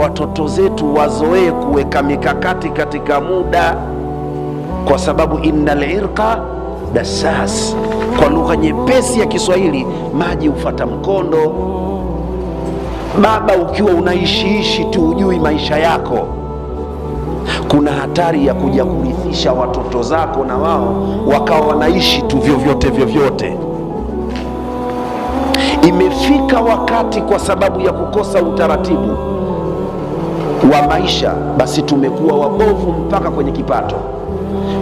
Watoto zetu wazoee kuweka mikakati katika muda, kwa sababu innal irqa dasas. Kwa lugha nyepesi ya Kiswahili, maji hufata mkondo. Baba, ukiwa unaishiishi tu ujui maisha yako, kuna hatari ya kuja kurithisha watoto zako na wao wakawa wanaishi tu vyovyote. Imefika wakati, kwa sababu ya kukosa utaratibu wa maisha, basi tumekuwa wabovu mpaka kwenye kipato.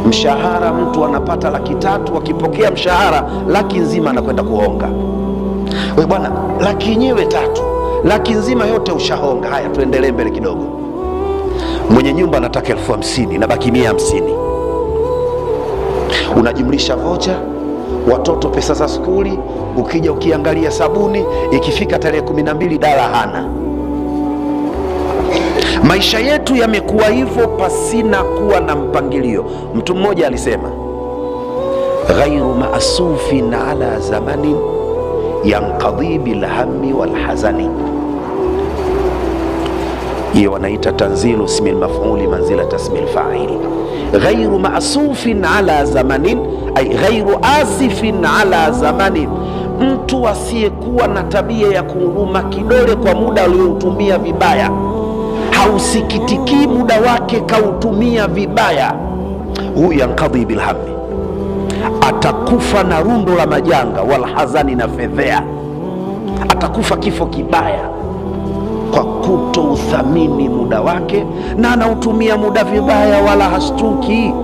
Mshahara mtu anapata 300,000, akipokea mshahara laki nzima anakwenda kuhonga. We bwana, laki yenyewe 3, laki nzima yote ushahonga. Haya, tuendelee mbele kidogo. Mwenye nyumba anataka 50,000 na baki 150. Unajumlisha vocha, watoto pesa za skuli, ukija ukiangalia sabuni, ikifika tarehe 12 dala hana. Maisha yetu yamekuwa hivyo pasina kuwa na mpangilio. Mtu mmoja alisema, ghairu maasufin ala zamanin yanqadhi bilhammi walhazani. Hiyo wanaita tanzilu ismil maf'uli manzilata ismil fa'ili. Ghairu maasufin ala zamanin, ay ghairu asifin ala zamanin, mtu asiyekuwa na tabia ya kuhuruma kidole kwa muda aliotumia vibaya, hausikitiki muda wake kautumia vibaya, huyu yankadhi bilhammi, atakufa na rundo la majanga, wala hazani na fedhea, atakufa kifo kibaya kwa kutouthamini muda wake, na anautumia muda vibaya wala hashtuki.